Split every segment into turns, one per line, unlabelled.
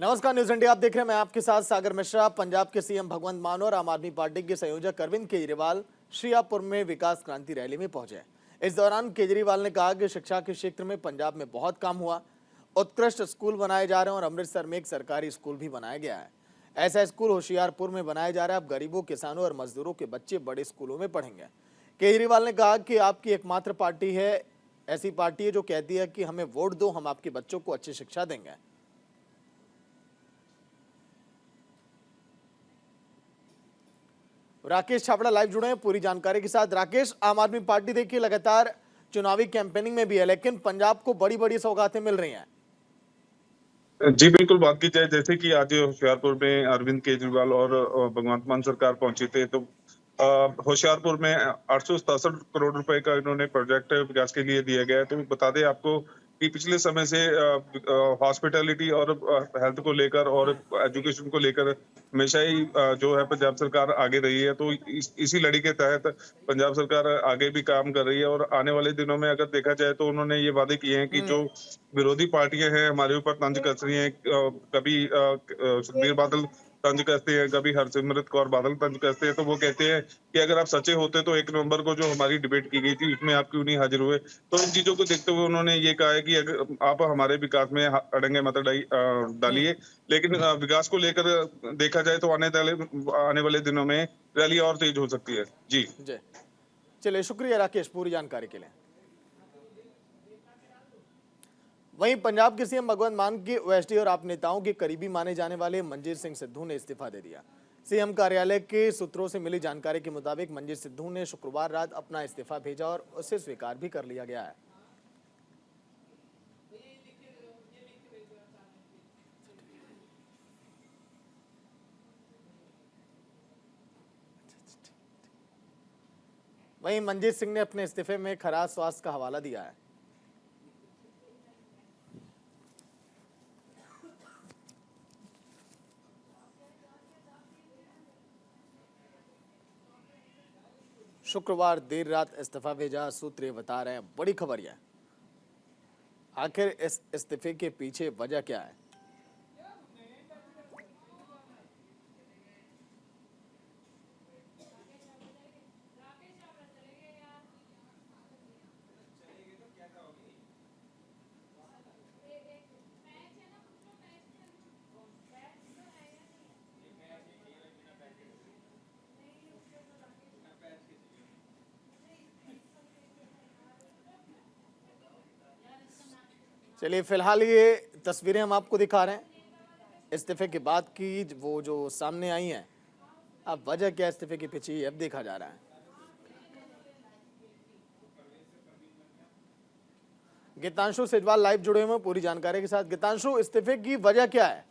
नमस्कार, news India आप देख रहे हैं। मैं आपके साथ सागर मिश्रा। पंजाब के सीएम भगवंत मान और आम आदमी पार्टी के संयोजक अरविंद केजरीवाल श्रीयापुर में विकास क्रांति रैली में पहुंचे। इस दौरान केजरीवाल ने कहा कि शिक्षा के क्षेत्र में पंजाब में बहुत काम हुआ, उत्कृष्ट स्कूल बनाए जा रहे हैं और अमृतसर में एक सरकारी स्कूल भी बनाया गया है। ऐसा स्कूल होशियारपुर में बनाया जा रहा है। अब गरीबों, किसानों और मजदूरों के बच्चे बड़े स्कूलों में पढ़ेंगे। केजरीवाल ने कहा कि आपकी एकमात्र पार्टी है, ऐसी पार्टी है जो कहती है कि हमें वोट दो, हम आपके बच्चों को अच्छी शिक्षा देंगे। राकेश छाबड़ा लाइव जुड़े हैं पूरी जानकारी के साथ। राकेश, आम आदमी पार्टी देखिए लगातार चुनावी कैंपेनिंग में भी है, लेकिन पंजाब को बड़ी बड़ी सौगातें मिल रही हैं।
जी बिल्कुल, बात की जाए जैसे कि आज होशियारपुर में अरविंद केजरीवाल और भगवंत मान सरकार पहुंची थे, तो होशियारपुर में 867 करोड़ रुपए का इन्होंने प्रोजेक्ट विकास के लिए दिया गया है। तो बता दें आपको कि पिछले समय से हॉस्पिटैलिटी और हेल्थ को लेकर और एजुकेशन को लेकर हमेशा ही जो है पंजाब सरकार आगे रही है। तो इसी लड़ी के तहत पंजाब सरकार आगे भी काम कर रही है और आने वाले दिनों में अगर देखा जाए तो उन्होंने ये वादे किए हैं कि जो विरोधी पार्टियां हैं हमारे ऊपर तंज कस रही हैं, कभी सुखबीर बादल तंज कसते हैं, कभी हरसिमरत कौर बादल तंज कसते हैं, तो वो कहते हैं कि अगर आप सच्चे होते तो 1 नवंबर को जो हमारी डिबेट की गई थी उसमें आप क्यों नहीं हाजिर हुए। तो इन चीजों को देखते हुए उन्होंने ये कहा है कि अगर आप हमारे विकास में अड़ंगे मत डालिए, लेकिन विकास को लेकर देखा जाए तो आने वाले दिनों में रैली और तेज हो सकती है। जी
चलिए, शुक्रिया राकेश पूरी जानकारी के लिए। वहीं पंजाब के सीएम भगवंत मान के ओएसडी और आप नेताओं के करीबी माने जाने वाले मनजीत सिंह सिद्धू ने इस्तीफा दे दिया। सीएम कार्यालय के सूत्रों से मिली जानकारी के मुताबिक मनजीत सिद्धू ने शुक्रवार रात अपना इस्तीफा भेजा और उसे स्वीकार भी कर लिया गया है। वहीं मनजीत सिंह ने अपने इस्तीफे में खराब स्वास्थ्य का हवाला दिया है। शुक्रवार देर रात इस्तीफा भेजा, सूत्र ये बता रहे हैं। बड़ी खबर यह, आखिर इस इस्तीफे के पीछे वजह क्या है? चलिए, फिलहाल ये तस्वीरें हम आपको दिखा रहे हैं इस्तीफे के बाद की, वो जो सामने आई हैं। अब वजह क्या इस्तीफे के पीछे, अब देखा जा रहा है। गीतांशु सेजवाल लाइव जुड़े हुए हैं पूरी जानकारी के साथ। गीतांशु, इस्तीफे की वजह क्या है?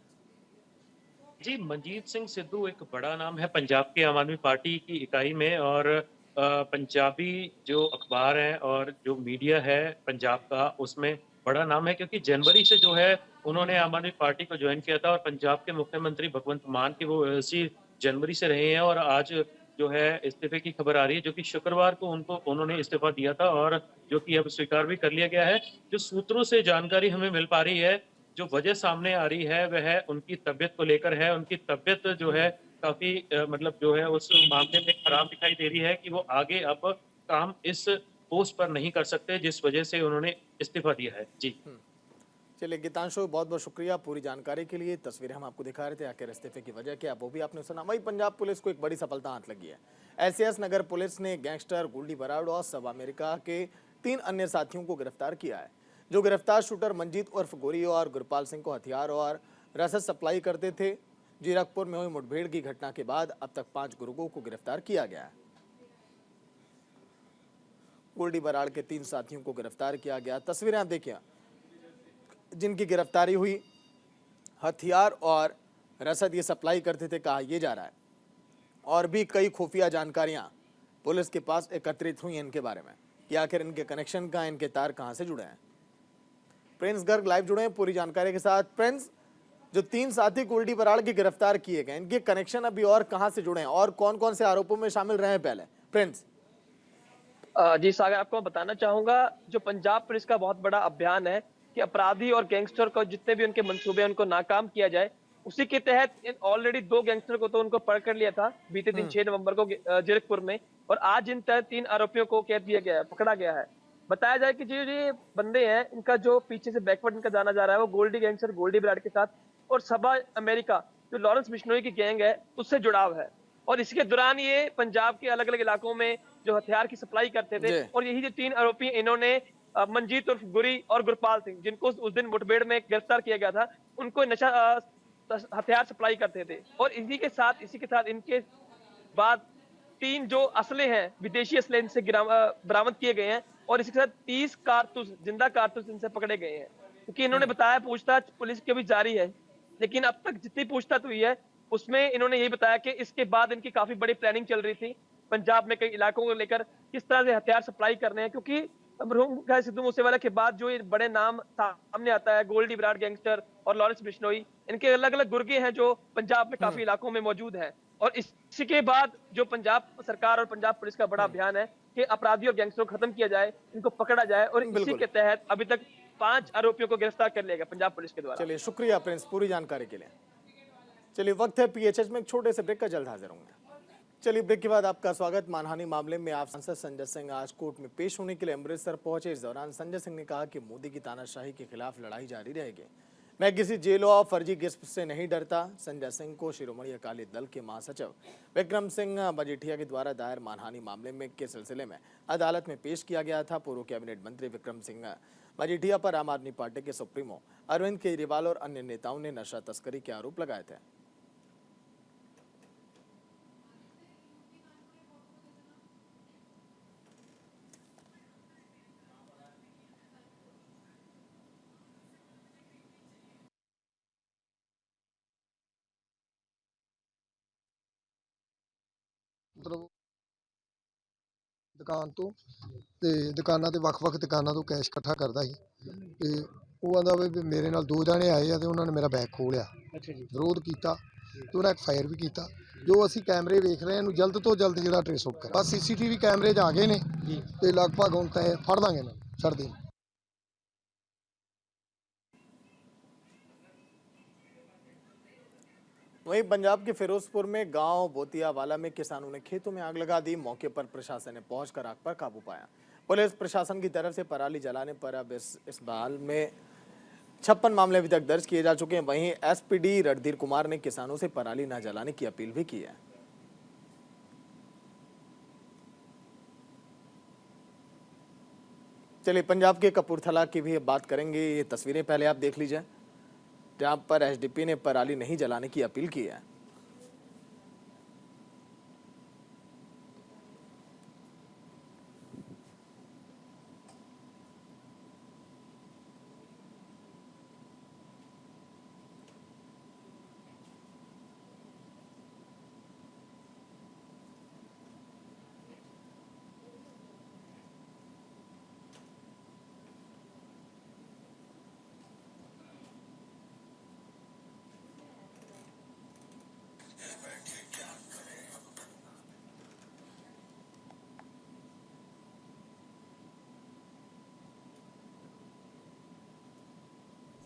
जी, मनजीत सिंह सिद्धू एक बड़ा नाम है पंजाब के आम आदमी पार्टी की इकाई में और पंजाबी जो अखबार है और जो मीडिया है पंजाब का, उसमें बड़ा नाम है, क्योंकि जनवरी से जो है उन्होंने आम आदमी पार्टी को ज्वाइन किया था और पंजाब के मुख्यमंत्री भगवंत मान के वो इसी जनवरी से रहे हैं। और आज जो है इस्तीफे की खबर आ रही है, जो कि शुक्रवार को उन्होंने इस्तीफा दिया था और जो कि अब स्वीकार भी कर लिया गया है। जो सूत्रों से जानकारी हमें मिल पा रही है, जो वजह सामने आ रही है वह उनकी तबीयत को लेकर है। उनकी तबीयत जो है काफ़ी मतलब जो है उस मामले में खराब दिखाई दे रही है कि वो आगे अब काम इस पोस्ट पर नहीं कर सकते, जिस वजह से उन्होंने इस्तीफा दिया है। जी
चलिए गीतांशु, बहुत बहुत शुक्रिया पूरी जानकारी के लिए। तस्वीरें हम आपको दिखा रहे थे, आखिर इस्तीफे की वजह क्या, वो भी आपने सुना। वहीं पंजाब पुलिस को एक बड़ी सफलता हाथ लगी है। एसएएस नगर पुलिस ने गैंगस्टर गोल्डी बराड़ और सब अमेरिका के 3 अन्य साथियों को गिरफ्तार किया है। जो गिरफ्तार शूटर मंजीत उर्फ गोरी और गुरपाल सिंह को हथियार और रसद सप्लाई करते थे। जीरकपुर में हुई मुठभेड़ की घटना के बाद अब तक 5 गुर्गों को गिरफ्तार किया गया है। गोल्डी बराड़ के 3 साथियों को गिरफ्तार किया गया। तस्वीरें आप देखिए, जिनकी गिरफ्तारी हुई, हथियार और रसद ये सप्लाई करते थे, कहा यह जा रहा है। और भी कई खुफिया जानकारियां पुलिस के पास एकत्रित हुई इनके बारे में कि आखिर इनके कनेक्शन कहां, इनके तार कहां से जुड़े हैं। प्रिंस गर्ग लाइव जुड़े हैं पूरी जानकारी के साथ। प्रिंस, जो 3 साथी गोल्डी बराड़ के गिरफ्तार किए गए, इनके कनेक्शन अभी और कहां से जुड़े हैं और कौन कौन से आरोपों में शामिल रहे हैं पहले? प्रिंस
जी सागर, आपको बताना चाहूंगा, जो पंजाब पुलिस का बहुत बड़ा अभियान है कि अपराधी और गैंगस्टर को जितने भी उनके मंसूबे हैं उनको नाकाम किया जाए। उसी के तहत ऑलरेडी 2 गैंगस्टर को तो उनको पकड़ लिया था बीते दिन 6 नवंबर को जीरकपुर में, और आज इन 3 आरोपियों को कैद किया गया है, पकड़ा गया है। बताया जाए कि जो ये बंदे हैं, इनका जो पीछे से बैकवर्ड इनका जाना जा रहा है वो गोल्डी गैंगस्टर गोल्डी बराड के साथ और सबा अमेरिका जो लॉरेंस बिश्नोई की गैंग है उससे जुड़ाव है। और इसी के दौरान ये पंजाब के अलग अलग इलाकों में जो हथियार की सप्लाई करते थे, और यही जो 3 आरोपी इन्होंने मंजीत उर्फ गुरी और गुरपाल सिंह, जिनको उस दिन मुठभेड़ में गिरफ्तार किया गया था, उनको नशा हथियार सप्लाई करते थे। और इसी के साथ इनके बाद 3 जो असले हैं, विदेशी असले इनसे बरामद किए गए हैं, और इसके साथ 30 कारतूस, जिंदा कारतूस इनसे पकड़े गए हैं। क्योंकि इन्होंने बताया, पूछताछ पुलिस की भी जारी है, लेकिन अब तक जितनी पूछताछ हुई है उसमें इन्होंने यही बताया कि इसके बाद इनकी काफी बड़ी प्लानिंग चल रही थी पंजाब में कई इलाकों को लेकर, किस तरह से हथियार सप्लाई करने हैं। क्योंकि मरहूम सिद्धू मूसेवाला के बाद जो ये बड़े नाम सामने आता है, गोल्डी बराड गैंगस्टर और लॉरेंस बिश्नोई, इनके अलग अलग गुर्गे हैं जो पंजाब में काफी इलाकों में मौजूद है। और इसी के बाद जो पंजाब सरकार और पंजाब पुलिस का बड़ा अभियान है कि अपराधियों और गैंगस्टरों को खत्म किया जाए, इनको पकड़ा जाए, और इसी के तहत अभी तक 5 आरोपियों को गिरफ्तार कर लिया गया पंजाब पुलिस के द्वारा।
चलिए, शुक्रिया प्रिंस पूरी जानकारी के लिए। चलिए, वक्त है पीएचएच में एक छोटे से ब्रेक का, जल्द हाजिर होंगे। चलिए, ब्रेक के बाद आपका स्वागत। मानहानि मामले में आप सांसद संजय सिंह आज कोर्ट में पेश होने के लिए अमृतसर पहुंचे। इस दौरान संजय सिंह ने कहा कि मोदी की तानाशाही के खिलाफ लड़ाई जारी रहेगी। मैं किसी जेल और फर्जी गिस्प से नहीं डरता। संजय सिंह को शिरोमणि अकाली दल के महासचिव विक्रम सिंह मजीठिया के द्वारा दायर मानहानि मामले में के सिलसिले में अदालत में पेश किया गया था। पूर्व कैबिनेट मंत्री विक्रम सिंह मजीठिया पर आम आदमी पार्टी के सुप्रीमो अरविंद केजरीवाल और अन्य नेताओं ने नशा तस्करी के आरोप लगाए थे।
ਮਤਲਬ ਦੁਕਾਨ ਤੋਂ ਤੇ ਦੁਕਾਨਾਂ ਤੇ ਵੱਖ-ਵੱਖ ਦੁਕਾਨਾਂ ਤੋਂ ਕੈਸ਼ ਇਕੱਠਾ ਕਰਦਾ ਸੀ ਤੇ ਉਹ ਆਂਦਾ ਵੀ ਮੇਰੇ ਨਾਲ 2 ਜਣੇ ਆਏ ਆ ਤੇ ਉਹਨਾਂ ਨੇ ਮੇਰਾ ਬੈਗ ਖੋਲਿਆ। ਅੱਛਾ ਜੀ। ਵਿਰੋਧ ਕੀਤਾ ਤੇ ਉਹਨਾਂ ਇੱਕ ਫਾਇਰ ਵੀ ਕੀਤਾ। ਜੋ ਅਸੀਂ ਕੈਮਰੇ ਵੇਖ ਰਹੇ ਹਾਂ, ਇਹਨੂੰ ਜਲਦ ਤੋਂ ਜਲਦ ਜਿਹੜਾ ਟ੍ਰੇਸ ਆਊਟ ਕਰ। ਬਸ ਸੀਸੀਟੀਵੀ ਕੈਮਰੇ 'ਚ ਆ ਗਏ ਨੇ ਤੇ ਲਗਭਗ ਹੁਣ ਤਾਂ ਫੜ ਦਾਂਗੇ ਇਹਨਾਂ ਨੂੰ, ਛੱਡ ਦੇ।
वहीं पंजाब के फिरोजपुर में गांव बोतियावाला में किसानों ने खेतों में आग लगा दी। मौके पर प्रशासन ने पहुंचकर आग पर काबू पाया। पुलिस प्रशासन की तरफ से पराली जलाने पर अब इस हाल में 56 मामले अभी तक दर्ज किए जा चुके हैं। वहीं एसपीडी रणधीर कुमार ने किसानों से पराली न जलाने की अपील भी की है। चलिए, पंजाब के कपूरथला की भी बात करेंगे। ये तस्वीरें पहले आप देख लीजिए, जहां पर एसडीपी ने पराली नहीं जलाने की अपील की है।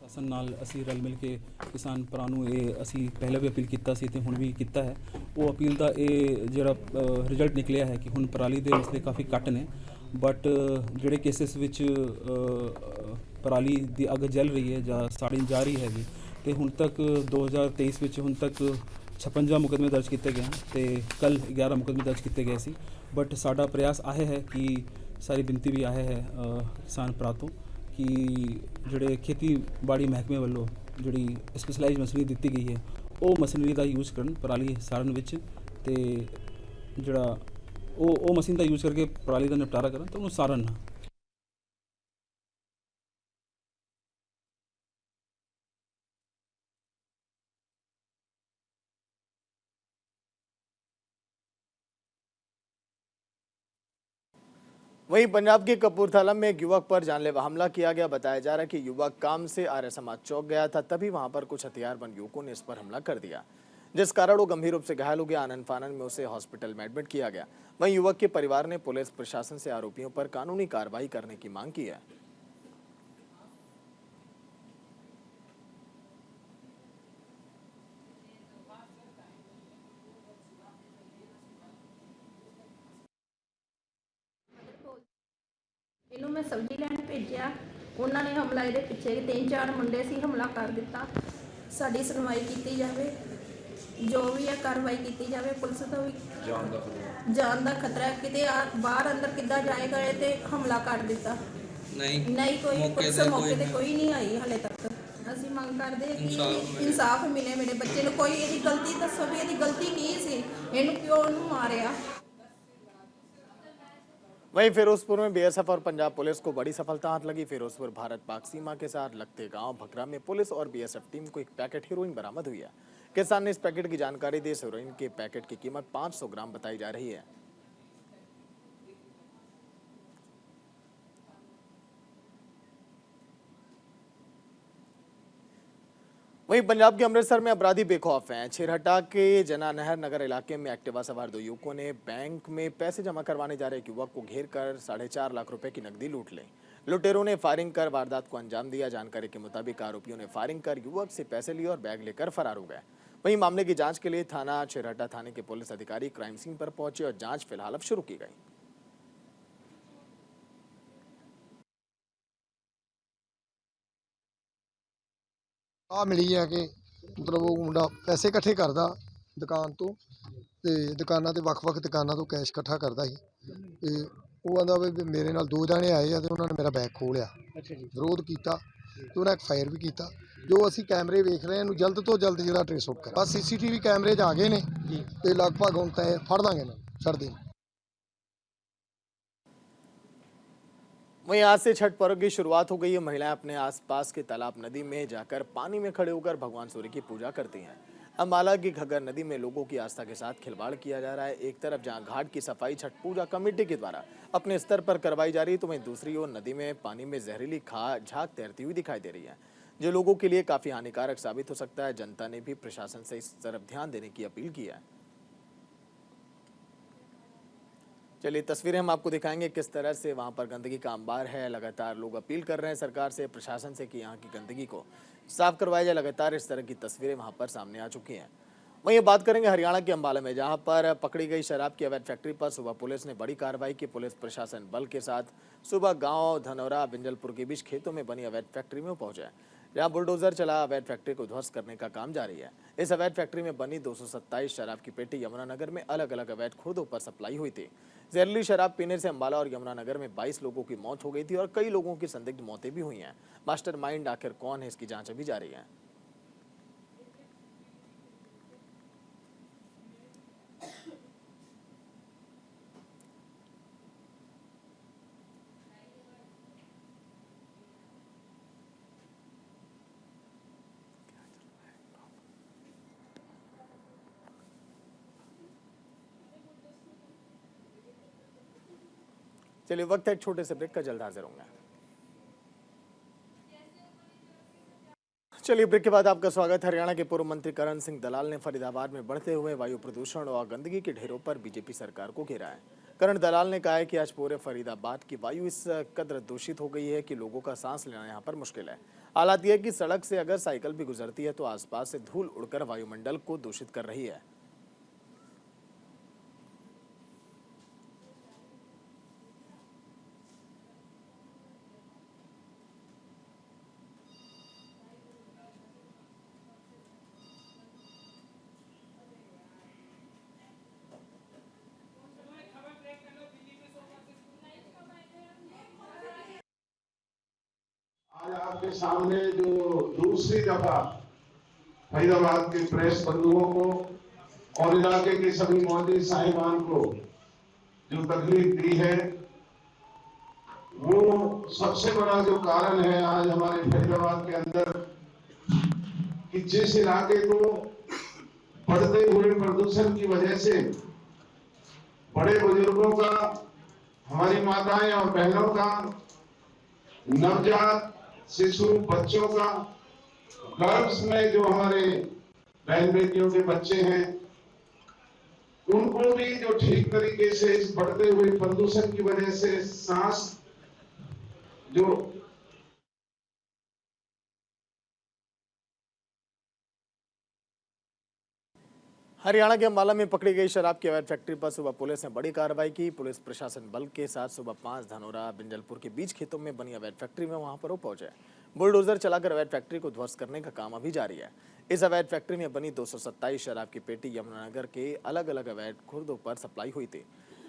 शासन नाल ਅਸੀਂ ਰਲ ਮਿਲ ਕੇ ਕਿਸਾਨ ਭਰਾ ਨੂੰ ਇਹ ਅਸੀਂ ਪਹਿਲਾਂ ਵੀ ਅਪੀਲ ਕੀਤਾ ਸੀ ਤੇ ਹੁਣ ਵੀ ਕੀਤਾ ਹੈ। ਉਹ ਅਪੀਲ ਦਾ ਇਹ ਜਿਹੜਾ ਰਿਜ਼ਲਟ ਨਿਕਲਿਆ ਹੈ ਕਿ ਹੁਣ ਪਰਾਲੀ ਦੇ ਮਸਲੇ ਕਾਫੀ ਘੱਟ ਨੇ, ਬਟ ਜਿਹੜੇ ਕੇਸਿਸ ਵਿੱਚ ਪਰਾਲੀ ਦੀ ਅੱਗ ਜਲ ਰਹੀ ਹੈ ਜਾਂ ਸਾੜੀ ਜਾ ਰਹੀ ਹੈਗੀ, ਤੇ ਹੁਣ ਤੱਕ 2023 ਵਿੱਚ ਹੁਣ ਤੱਕ 56 ਮੁਕੱਦਮੇ ਦਰਜ ਕੀਤੇ ਗਏ ਹਨ ਤੇ ਕੱਲ 11 ਮੁਕੱਦਮੇ ਦਰਜ ਕੀਤੇ ਗਏ ਸੀ। ਬਟ ਸਾਡਾ ਪ੍ਰयास ਆਇਆ ਹੈ ਕਿ ਸਾਰੀ ਬਿਨਤੀ ਵੀ ਆਇਆ ਹੈ ਕਿਸਾਨ ਭਰਾ ਤੋਂ ਕਿ ਜਿਹੜੇ ਖੇਤੀਬਾੜੀ ਮਹਿਕਮੇ ਵੱਲੋਂ ਜਿਹੜੀ ਸਪੈਸ਼ਲਾਈਜ਼ਡ ਮਸ਼ੀਨਰੀ ਦਿੱਤੀ ਗਈ ਹੈ ਉਹ ਮਸ਼ੀਨਰੀ ਦਾ ਯੂਜ਼ ਕਰਨ ਪਰਾਲੀ ਸਾੜਨ ਵਿੱਚ, ਤੇ ਜਿਹੜਾ ਉਹ ਮਸ਼ੀਨ ਦਾ ਯੂਜ਼ ਕਰਕੇ ਪਰਾਲੀ ਦਾ ਨਿਪਟਾਰਾ ਕਰਨ ਤੇ ਉਹਨੂੰ ਸਾੜਨ ਨਾ।
वहीं पंजाब के कपूरथला में एक युवक पर जानलेवा हमला किया गया। बताया जा रहा है कि युवक काम से आर्य समाज चौक गया था, तभी वहां पर कुछ हथियारबंद युवकों ने इस पर हमला कर दिया, जिस कारण वो गंभीर रूप से घायल हो गया। आनन फानन में उसे हॉस्पिटल में एडमिट किया गया। वहीं युवक के परिवार ने पुलिस प्रशासन से आरोपियों पर कानूनी कार्रवाई करने की मांग की है।
मैं सब्जी लैन भेजा, उन्होंने हमला ये पिछे 3-4 मुंडे से हमला कर दिता। साड़ी सुनवाई की जाए, जो भी है कार्रवाई की जाए। पुलिस तो भी जान का खतरा है, किते बाहर अंदर किदा जाएगा ये तो हमला कर दिता। नहीं कोई पुलिस मौके ते कोई नहीं आई हाले तक। ਅਸੀਂ ਮੰਗ ਕਰਦੇ ਹਾਂ ਕਿ इंसाफ मिले मेरे बच्चे ਨੂੰ। कोई ਇਹਦੀ गलती दसो भी ਇਹਦੀ गलती की सी, ਇਹਨੂੰ क्यों ਉਹਨੂੰ मारिया।
वहीं फिरोजपुर में बीएसएफ और पंजाब पुलिस को बड़ी सफलता हाथ लगी। फिरोजपुर भारत पाक सीमा के साथ लगते गांव भकरा में पुलिस और बीएसएफ टीम को एक पैकेट हेरोइन बरामद हुई है। किसान ने इस पैकेट की जानकारी दी। इस हेरोइन के पैकेट की कीमत 500 ग्राम बताई जा रही है। वहीं पंजाब के अमृतसर में अपराधी बेखौफ हैं। छेरहट्टा के जना नहर नगर इलाके में एक्टिवा सवार 2 युवकों ने बैंक में पैसे जमा करवाने जा रहे एक युवक को घेर कर 4.5 लाख रुपए की नकदी लूट ली। लुटेरों ने फायरिंग कर वारदात को अंजाम दिया। जानकारी के मुताबिक आरोपियों ने फायरिंग कर युवक से पैसे लिए और बैग लेकर फरार हो गए। वहीं मामले की जांच के लिए थाना छेरहट्टा थाने के पुलिस अधिकारी क्राइम सीन पर पहुंचे और जांच फिलहाल अब शुरू की गई।
ਆ ਮਿਲੀ ਹੈ ਕਿ ਮਤਲਬ ਉਹ ਮੁੰਡਾ ਪੈਸੇ ਇਕੱਠੇ ਕਰਦਾ ਦੁਕਾਨ ਤੋਂ, ਤੇ ਦੁਕਾਨਾਂ ਤੇ ਵੱਖ-ਵੱਖ ਦੁਕਾਨਾਂ ਤੋਂ ਕੈਸ਼ ਇਕੱਠਾ ਕਰਦਾ ਸੀ। ਤੇ ਉਹ ਆਂਦਾ ਵੀ ਮੇਰੇ ਨਾਲ 2 ਜਣੇ ਆਏ ਆ ਤੇ ਉਹਨਾਂ ਨੇ ਮੇਰਾ ਬੈਗ ਖੋਹ ਲਿਆ। ਅੱਛਾ ਜੀ। ਵਿਰੋਧ ਕੀਤਾ ਤੇ ਉਹਨਾਂ ਇੱਕ ਫਾਇਰ ਵੀ ਕੀਤਾ। ਜੋ ਅਸੀਂ ਕੈਮਰੇ ਵੇਖ ਰਹੇ ਹਾਂ, ਇਹਨੂੰ ਜਲਦ ਤੋਂ ਜਲਦ ਜਿਹੜਾ ਟ੍ਰੇਸ ਆਊਟ ਕਰਾਂ। ਬਸ ਸੀਸੀਟੀਵੀ ਕੈਮਰੇ 'ਚ ਆ ਗਏ ਨੇ ਤੇ ਲਗਭਗ ਹੁਣ ਤਾਂ ਫੜ ਦਾਂਗੇ ਇਹਨਾਂ ਨੂੰ, ਛੱਡ ਦੇ।
वहीं आज से छठ पर्व की शुरुआत हो गई है। महिलाएं अपने आसपास के तालाब नदी में जाकर पानी में खड़े होकर भगवान सूर्य की पूजा करती हैं। अम्बाला की घग्गर नदी में लोगों की आस्था के साथ खिलवाड़ किया जा रहा है। एक तरफ जहां घाट की सफाई छठ पूजा कमेटी के द्वारा अपने स्तर पर करवाई जा रही है, तो वहीं दूसरी ओर नदी में पानी में जहरीली झाग तैरती हुई दिखाई दे रही है, जो लोगों के लिए काफी हानिकारक साबित हो सकता है। जनता ने भी प्रशासन से इस तरफ ध्यान देने की अपील की है। चलिए तस्वीरें हम आपको दिखाएंगे किस तरह से वहां पर गंदगी का अंबार है। लगातार लोग अपील कर रहे हैं सरकार से, प्रशासन से कि यहाँ की गंदगी को साफ करवाया जाए। लगातार इस तरह की तस्वीरें वहां पर सामने आ चुकी हैं। वहीं बात करेंगे हरियाणा के अंबाला में, जहां पर पकड़ी गई शराब की अवैध फैक्ट्री पर सुबह पुलिस ने बड़ी कार्रवाई की। पुलिस प्रशासन बल के साथ सुबह गांव धनौरा बिंजलपुर के बीच खेतों में बनी अवैध फैक्ट्री में पहुंचे, जहां बुलडोजर चला अवैध फैक्ट्री को ध्वस्त करने का काम जारी है। इस अवैध फैक्ट्री में बनी 227 शराब की पेटी यमुनानगर में अलग अलग अवैध खुर्दों पर सप्लाई हुई थी। जहरीली शराब पीने से अंबाला और यमुनानगर में 22 लोगों की मौत हो गई थी और कई लोगों की संदिग्ध मौतें भी हुई हैं। मास्टरमाइंड आखिर कौन है, इसकी जांच अभी जारी है। चलिए वक्त है एक छोटे से ब्रेक का, जल्द हाजिर होंगे। चलिए ब्रेक के बाद आपका स्वागत। हरियाणा के पूर्व मंत्री करण सिंह दलाल ने फरीदाबाद में बढ़ते हुए वायु प्रदूषण और गंदगी के ढेरों पर बीजेपी सरकार को घेरा है। करण दलाल ने कहा है कि आज पूरे फरीदाबाद की वायु इस कदर दूषित हो गई है कि लोगों का सांस लेना यहाँ पर मुश्किल है। हालात यह है कि सड़क से अगर साइकिल भी गुजरती है तो आसपास से धूल उड़कर वायुमंडल को दूषित कर रही है।
आज आपके सामने जो दूसरी दफा फरीदाबाद के प्रेस बंधुओं को और इलाके के सभी मौजूद साहिबान को जो तकलीफ दी है, वो सबसे बड़ा जो कारण है आज हमारे फरीदाबाद के अंदर कि जिस इलाके को बढ़ते हुए प्रदूषण की वजह से बड़े बुजुर्गों का, हमारी माताएं और बहनों का, नवजात शिशु बच्चों का, गर्भs में जो हमारे बहन बेटियों के बच्चे हैं, उनको भी जो ठीक तरीके से इस बढ़ते हुए प्रदूषण की वजह से सांस जो
हरियाणा के अंबाला में पकड़ी गई शराब की अवैध फैक्ट्री पर सुबह पुलिस ने बड़ी कार्रवाई की। पुलिस प्रशासन बल के साथ सुबह 5 धनोरा बिंजलपुर के बीच खेतों में बनी अवैध फैक्ट्री में वहां पर वो पहुंचे। बुलडोजर चलाकर अवैध फैक्ट्री को ध्वस्त करने का काम अभी जारी है। इस अवैध फैक्ट्री में बनी 227 शराब की पेटी यमुनानगर के अलग अलग अवैध खुर्दों पर सप्लाई हुई थी।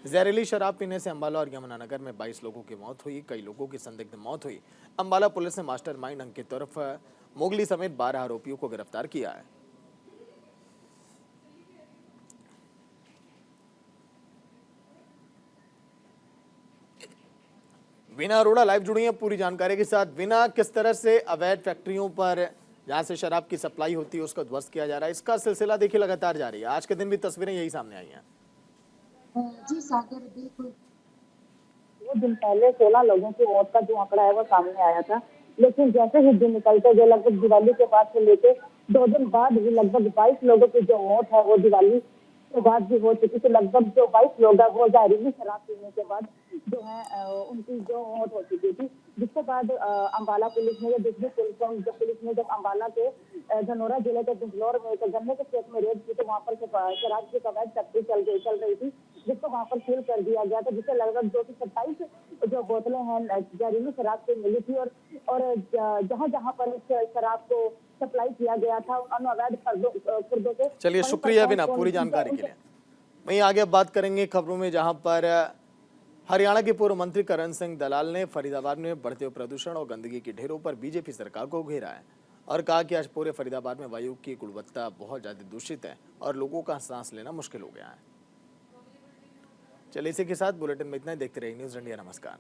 जहरीली शराब पीने से अंबाला और यमुनानगर में 22 लोगों की मौत हुई, कई लोगों की संदिग्ध मौत हुई। अंबाला पुलिस ने मास्टरमाइंड अंकित उर्फ मोगली समेत 12 आरोपियों को गिरफ्तार किया है। वीना अरोड़ा लाइव जुड़ी है पूरी जानकारी के साथ। वीना, किस तरह से अवैध फैक्ट्रियों पर जहां से शराब की सप्लाई होती है उसका ध्वस्त किया जा रहा है, इसका सिलसिला देखिए लगातार जारी है। आज के दिन भी तस्वीरें यही सामने आई हैं।
जी सागर, बिल्कुल 2 दिन पहले 16 लोगों की मौत का जो आंकड़ा है वो सामने आया था, लेकिन जैसे ही दिन निकलते गए लगभग दिवाली के बाद से लेके 2 दिन बाद भी लगभग 22 लोगों की जो मौत है वो दिवाली के बाद भी हो चुकी थी। लगभग जो 22 लोग है वो जहरीली शराब पीने के बाद जो है उनकी जो मौत हो चुकी थी, जिसके बाद अंबाला पुलिस ने पुलिस ने जब अंबाला के धनोरा जिले के बिजलौर में एक गन्ने के खेत में रेड की तो वहाँ पर शराब की अवैध फैक्ट्री चल रही थी, जिसको वहाँ पर सील कर दिया गया था, जिससे लगभग 227 जो बोतलें हैं जहरीली शराब से मिली थी। और जहाँ पर इस शराब को सप्लाई किया गया था उन अवैध खुर्दों से।
चलिए, शुक्रिया बिना पूरी जानकारी के लिए। वहीं आगे अब बात करेंगे खबरों में, जहां पर हरियाणा के पूर्व मंत्री करण सिंह दलाल ने फरीदाबाद में बढ़ते हुए प्रदूषण और गंदगी के ढेरों पर बीजेपी सरकार को घेरा है और कहा कि आज पूरे फरीदाबाद में वायु की गुणवत्ता बहुत ज्यादा दूषित है और लोगों का सांस लेना मुश्किल हो गया है। चलिए, इसी के साथ बुलेटिन में इतना ही। देखते रहिए न्यूज़ इंडिया। नमस्कार।